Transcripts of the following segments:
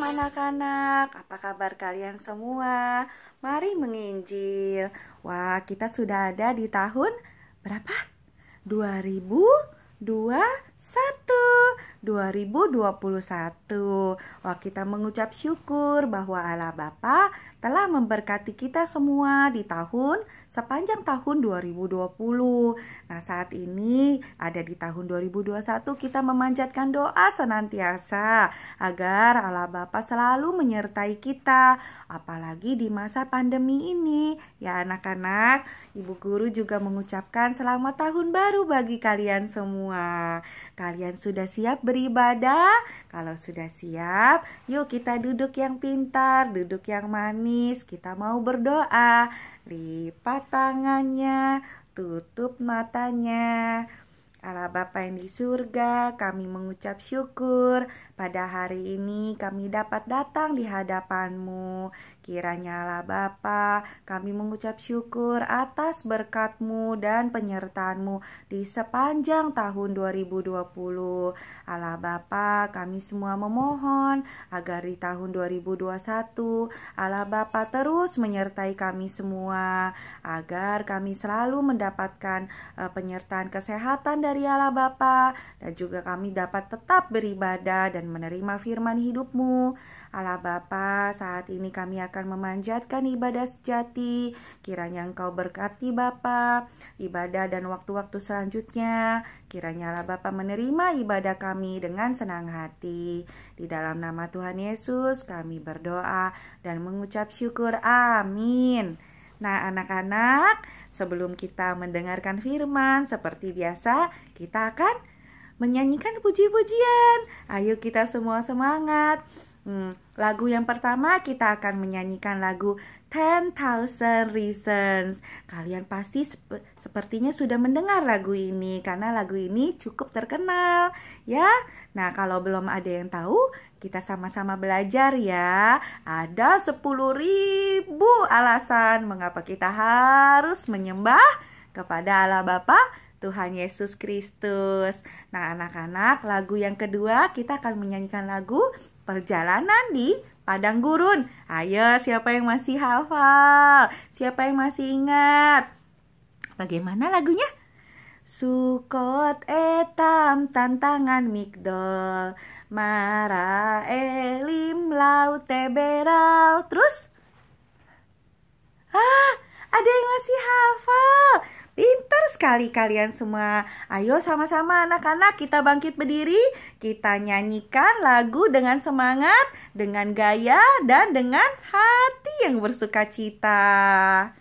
anak-anak, apa kabar kalian semua? Mari menginjil. Wah, kita sudah ada di tahun berapa? 2021. Wah, kita mengucap syukur bahwa Allah Bapa telah memberkati kita semua di sepanjang tahun 2020. Nah, saat ini ada di tahun 2021, kita memanjatkan doa senantiasa agar Allah Bapa selalu menyertai kita, apalagi di masa pandemi ini. Ya anak-anak, Ibu Guru juga mengucapkan selamat tahun baru bagi kalian semua. Kalian sudah siap beribadah? Kalau sudah siap, yuk kita duduk yang pintar, duduk yang manis. Kita mau berdoa. Lipat tangannya, tutup matanya. Allah Bapa yang di surga, kami mengucap syukur pada hari ini kami dapat datang di hadapan-Mu. Kiranya Allah Bapa, kami mengucap syukur atas berkat-Mu dan penyertaan-Mu di sepanjang tahun 2020. Allah Bapa, kami semua memohon agar di tahun 2021 Allah Bapa terus menyertai kami semua, agar kami selalu mendapatkan penyertaan kesehatan dari Allah Bapa, dan juga kami dapat tetap beribadah dan menerima firman hidup-Mu. Allah Bapa, saat ini kami akan memanjatkan ibadah sejati. Kiranya Engkau berkati Bapa, ibadah dan waktu-waktu selanjutnya. Kiranya Allah Bapa menerima ibadah kami dengan senang hati. Di dalam nama Tuhan Yesus kami berdoa dan mengucap syukur. Amin. Nah anak-anak, sebelum kita mendengarkan firman, seperti biasa kita akan menyanyikan puji-pujian. Ayo kita semua semangat. Lagu yang pertama kita akan menyanyikan lagu 10,000 Reasons. Kalian pasti sepertinya sudah mendengar lagu ini, karena lagu ini cukup terkenal ya. Nah kalau belum ada yang tahu, kita sama-sama belajar ya. Ada 10.000 alasan mengapa kita harus menyembah kepada Allah Bapa Tuhan Yesus Kristus. Nah anak-anak, lagu yang kedua kita akan menyanyikan lagu Perjalanan di Padang Gurun. Ayo, siapa yang masih hafal? Siapa yang masih ingat? Bagaimana lagunya? Sukot etam tantangan Migdol, Mara elim laut teberau. Terus? Ada yang masih hafal. Pintar sekali kalian semua. Ayo sama-sama anak-anak kita bangkit berdiri. Kita nyanyikan lagu dengan semangat, dengan gaya, dan dengan hati yang bersuka cita.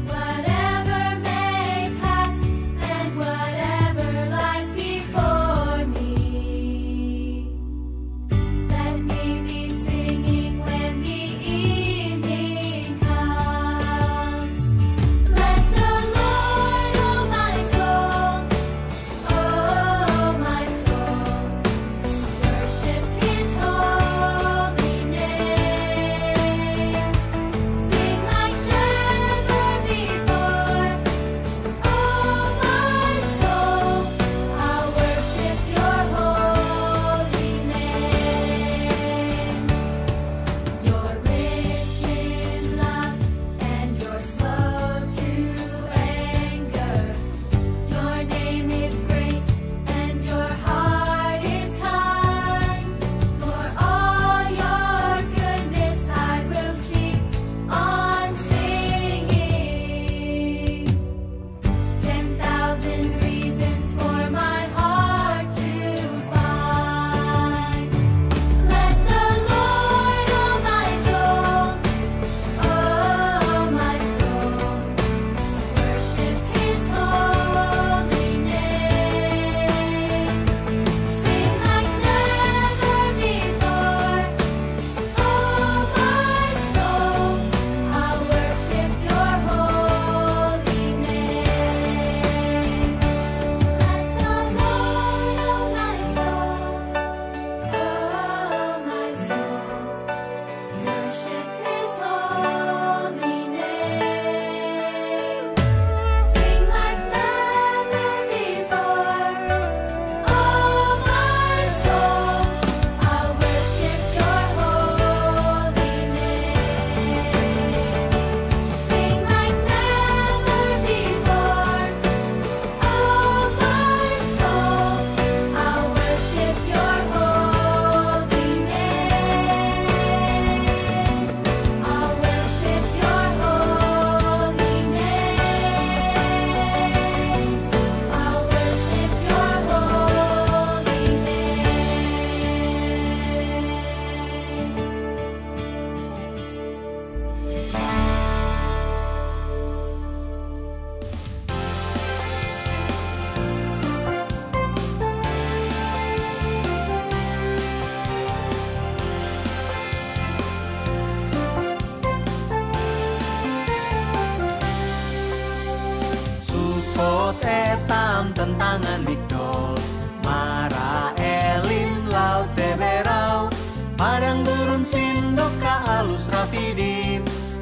Whatever may pass and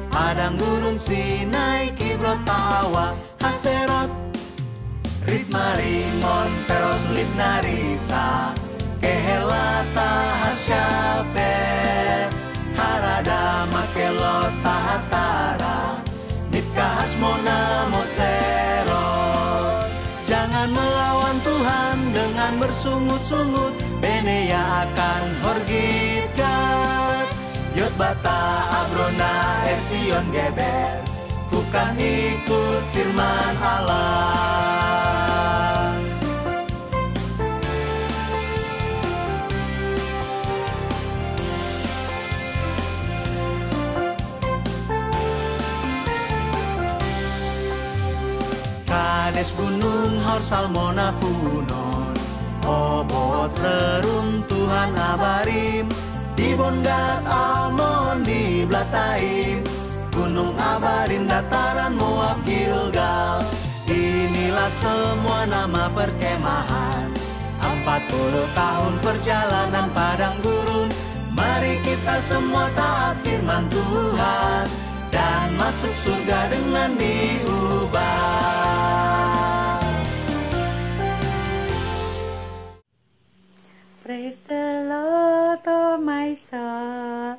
Padang gurun Sinai, Kibrot, Tawa, Haserot, Ritma, Rimon, Peros, Libna, Risa, Kehelata, Hasyafet, Harada, Makelot, Tahatara, Nipka, Hasmona, Moserot. Jangan melawan Tuhan dengan bersungut-sungut, Benea akan Horgitgat. Yot bata Abrona Esion Geber, bukan ikut firman Allah. Kades gunung Hor Salmona Funon, Obot reruntuhan Abarim, di Bongat Almon di Blataim, Gunung Abarim dataran Moab Gilgal. Inilah semua nama perkemahan, 40 tahun perjalanan padang gurun. Mari kita semua taat firman Tuhan dan masuk surga dengan diubah. Praise the Lord, oh my soul,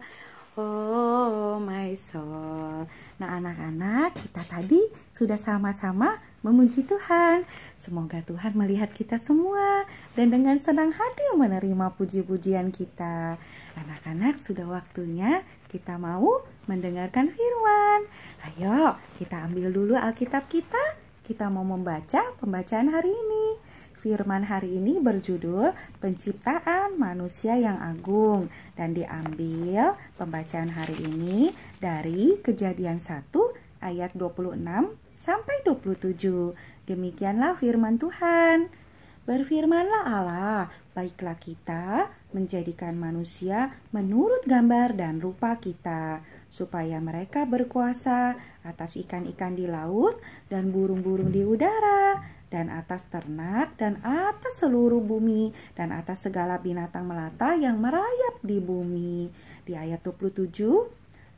oh my soul. Nah anak-anak, kita tadi sudah sama-sama memuji Tuhan. Semoga Tuhan melihat kita semua dan dengan senang hati menerima puji-pujian kita. Anak-anak, sudah waktunya kita mau mendengarkan firman. Ayo kita ambil dulu Alkitab kita. Kita mau membaca pembacaan hari ini. Firman hari ini berjudul Penciptaan Manusia yang Agung dan diambil pembacaan hari ini dari Kejadian 1 ayat 26 sampai 27. Demikianlah firman Tuhan. Berfirmanlah Allah, baiklah kita menjadikan manusia menurut gambar dan rupa kita, supaya mereka berkuasa atas ikan-ikan di laut dan burung-burung di udara, dan atas ternak, dan atas seluruh bumi, dan atas segala binatang melata yang merayap di bumi. Di ayat 27,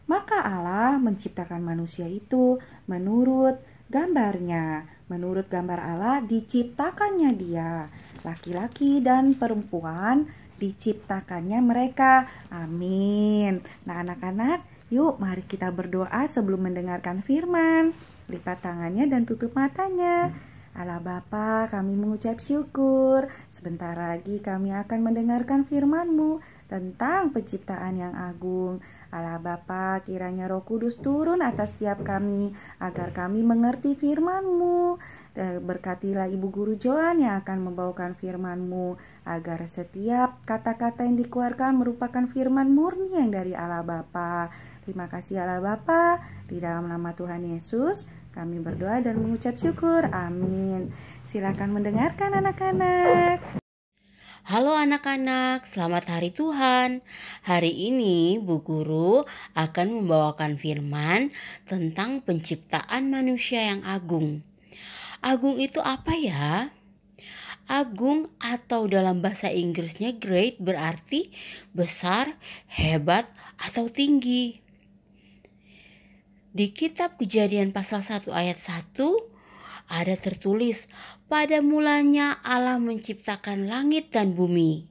maka Allah menciptakan manusia itu menurut gambarnya. Menurut gambar Allah diciptakannya dia. Laki-laki dan perempuan diciptakannya mereka. Amin. Nah anak-anak, yuk mari kita berdoa sebelum mendengarkan firman. Lipat tangannya dan tutup matanya. Allah Bapa, kami mengucap syukur. Sebentar lagi kami akan mendengarkan firman-Mu tentang penciptaan yang agung. Allah Bapa, kiranya Roh Kudus turun atas setiap kami agar kami mengerti firman-Mu. Berkatilah Ibu Guru Joan yang akan membawakan firman-Mu agar setiap kata-kata yang dikeluarkan merupakan firman murni yang dari Allah Bapa. Terima kasih Allah Bapa, di dalam nama Tuhan Yesus kami berdoa dan mengucap syukur. Amin. Silakan mendengarkan anak-anak. Halo anak-anak, selamat hari Tuhan. Hari ini Bu Guru akan membawakan firman tentang penciptaan manusia yang agung. Agung itu apa ya? Agung atau dalam bahasa Inggrisnya great berarti besar, hebat, atau tinggi. Di kitab Kejadian pasal 1 ayat 1 ada tertulis, pada mulanya Allah menciptakan langit dan bumi.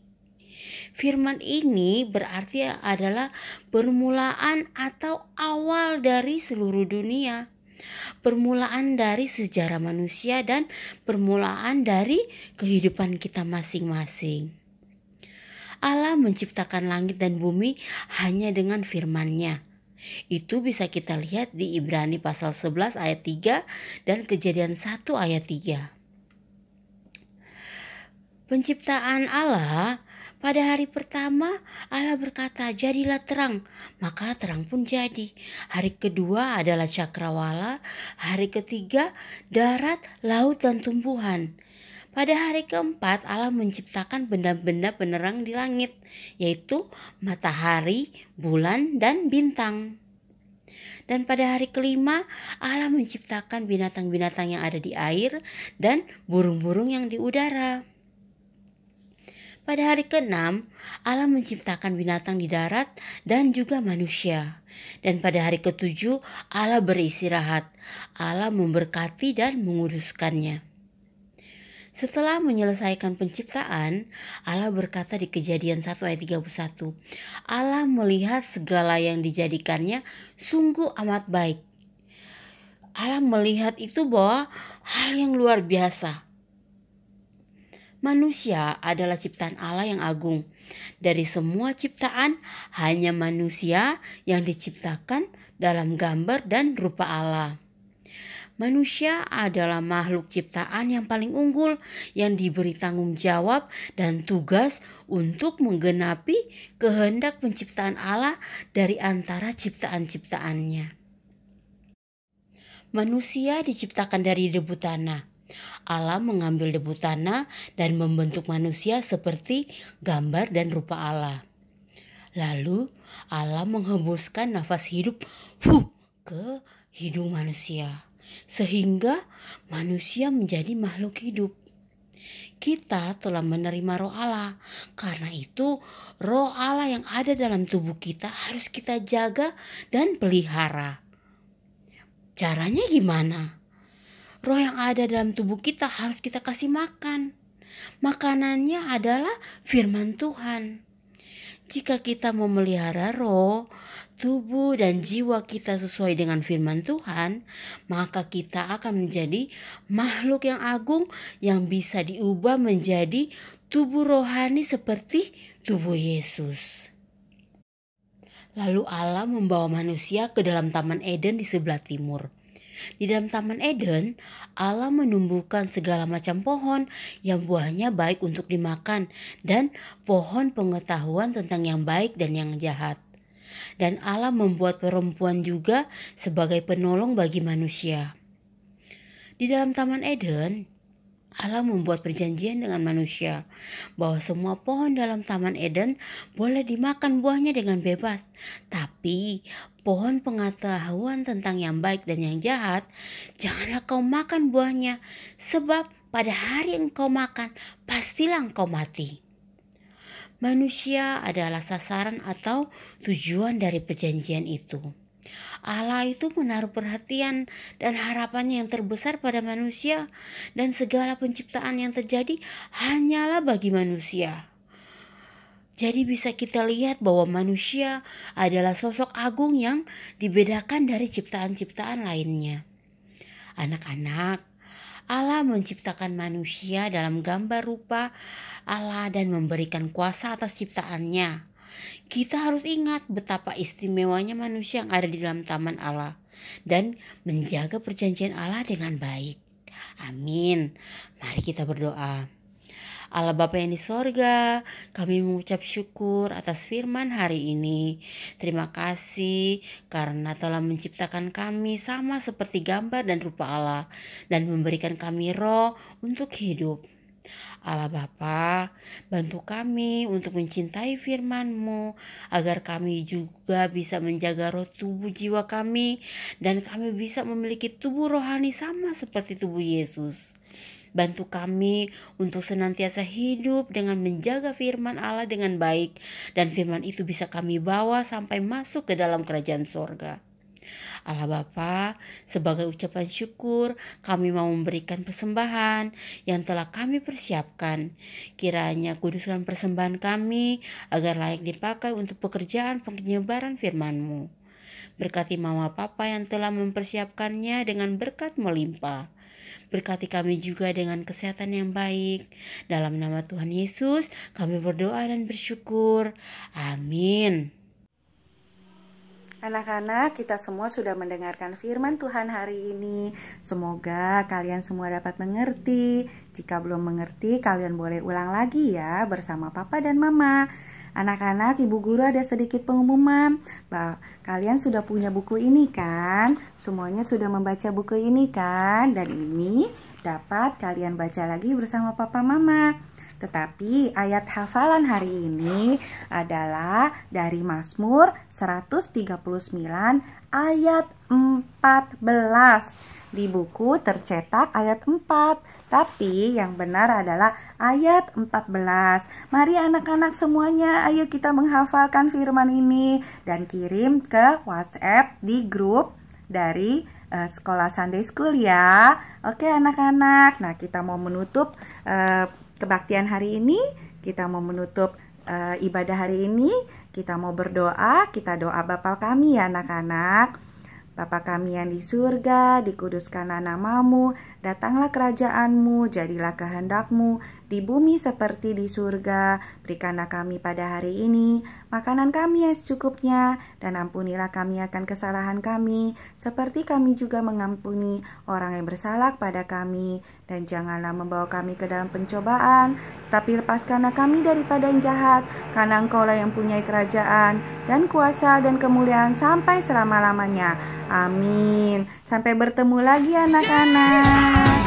Firman ini berarti adalah permulaan atau awal dari seluruh dunia. Permulaan dari sejarah manusia dan permulaan dari kehidupan kita masing-masing. Allah menciptakan langit dan bumi hanya dengan firman-Nya. Itu bisa kita lihat di Ibrani pasal 11 ayat 3 dan Kejadian 1 ayat 3. Penciptaan Allah, pada hari pertama Allah berkata, jadilah terang, maka terang pun jadi. Hari kedua adalah cakrawala, hari ketiga darat, laut, dan tumbuhan. Pada hari keempat Allah menciptakan benda-benda penerang di langit, yaitu matahari, bulan, dan bintang. Dan pada hari kelima Allah menciptakan binatang-binatang yang ada di air dan burung-burung yang di udara. Pada hari ke-6, Allah menciptakan binatang di darat dan juga manusia. Dan pada hari ke-7, Allah beristirahat. Allah memberkati dan menguduskannya. Setelah menyelesaikan penciptaan, Allah berkata di Kejadian 1 ayat 31, Allah melihat segala yang dijadikannya sungguh amat baik. Allah melihat itu bahwa hal yang luar biasa. Manusia adalah ciptaan Allah yang agung. Dari semua ciptaan, hanya manusia yang diciptakan dalam gambar dan rupa Allah. Manusia adalah makhluk ciptaan yang paling unggul yang diberi tanggung jawab dan tugas untuk menggenapi kehendak penciptaan Allah dari antara ciptaan-ciptaannya. Manusia diciptakan dari debu tanah. Allah mengambil debu tanah dan membentuk manusia seperti gambar dan rupa Allah. Lalu Allah menghembuskan nafas hidup ke hidung manusia, sehingga manusia menjadi makhluk hidup. Kita telah menerima roh Allah. Karena itu roh Allah yang ada dalam tubuh kita harus kita jaga dan pelihara. Caranya gimana? Roh yang ada dalam tubuh kita harus kita kasih makan. Makanannya adalah firman Tuhan. Jika kita memelihara roh, tubuh dan jiwa kita sesuai dengan firman Tuhan, maka kita akan menjadi makhluk yang agung yang bisa diubah menjadi tubuh rohani seperti tubuh Yesus. Lalu Allah membawa manusia ke dalam Taman Eden di sebelah timur. Di dalam Taman Eden, Allah menumbuhkan segala macam pohon yang buahnya baik untuk dimakan dan pohon pengetahuan tentang yang baik dan yang jahat. Dan Allah membuat perempuan juga sebagai penolong bagi manusia. Di dalam Taman Eden, Allah membuat perjanjian dengan manusia bahwa semua pohon dalam Taman Eden boleh dimakan buahnya dengan bebas. Tapi pohon pengetahuan tentang yang baik dan yang jahat, janganlah kau makan buahnya, sebab pada hari engkau makan, pastilah engkau mati. Manusia adalah sasaran atau tujuan dari perjanjian itu. Allah itu menaruh perhatian dan harapannya yang terbesar pada manusia, dan segala penciptaan yang terjadi hanyalah bagi manusia. Jadi bisa kita lihat bahwa manusia adalah sosok agung yang dibedakan dari ciptaan-ciptaan lainnya. Anak-anak, Allah menciptakan manusia dalam gambar rupa Allah dan memberikan kuasa atas ciptaannya. Kita harus ingat betapa istimewanya manusia yang ada di dalam taman Allah dan menjaga perjanjian Allah dengan baik. Amin. Mari kita berdoa. Allah Bapa yang di sorga, kami mengucap syukur atas firman hari ini. Terima kasih karena telah menciptakan kami sama seperti gambar dan rupa Allah dan memberikan kami roh untuk hidup. Allah Bapa, bantu kami untuk mencintai firman-Mu agar kami juga bisa menjaga roh tubuh jiwa kami dan kami bisa memiliki tubuh rohani sama seperti tubuh Yesus. Bantu kami untuk senantiasa hidup dengan menjaga firman Allah dengan baik dan firman itu bisa kami bawa sampai masuk ke dalam kerajaan sorga. Allah Bapa, sebagai ucapan syukur kami mau memberikan persembahan yang telah kami persiapkan. Kiranya kuduskan persembahan kami agar layak dipakai untuk pekerjaan penyebaran firman-Mu. Berkati Mama Papa yang telah mempersiapkannya dengan berkat melimpah. Berkati kami juga dengan kesehatan yang baik. Dalam nama Tuhan Yesus kami berdoa dan bersyukur. Amin. Anak-anak, kita semua sudah mendengarkan firman Tuhan hari ini. Semoga kalian semua dapat mengerti. Jika belum mengerti, kalian boleh ulang lagi ya bersama Papa dan Mama. Anak-anak, Ibu Guru ada sedikit pengumuman. Kalian sudah punya buku ini kan? Semuanya sudah membaca buku ini kan? Dan ini dapat kalian baca lagi bersama Papa Mama. Tetapi ayat hafalan hari ini adalah dari Mazmur 139 ayat 14. Di buku tercetak ayat 4, tapi yang benar adalah ayat 14. Mari anak-anak semuanya, ayo kita menghafalkan firman ini dan kirim ke WhatsApp di grup dari sekolah Sunday School ya. Oke anak-anak, nah kita mau menutup kebaktian hari ini, kita mau menutup ibadah hari ini, kita mau berdoa, kita doa Bapa kami ya anak-anak. Bapa kami yang di surga, dikuduskanlah namamu, datanglah kerajaanmu, jadilah kehendakmu, di bumi seperti di surga. Berikanlah kami pada hari ini makanan kami yang secukupnya, dan ampunilah kami akan kesalahan kami, seperti kami juga mengampuni orang yang bersalah kepada kami. Dan janganlah membawa kami ke dalam pencobaan, tetapi lepaskanlah kami daripada yang jahat, karena Engkaulah yang punya kerajaan, dan kuasa, dan kemuliaan sampai selama-lamanya. Amin. Sampai bertemu lagi anak-anak.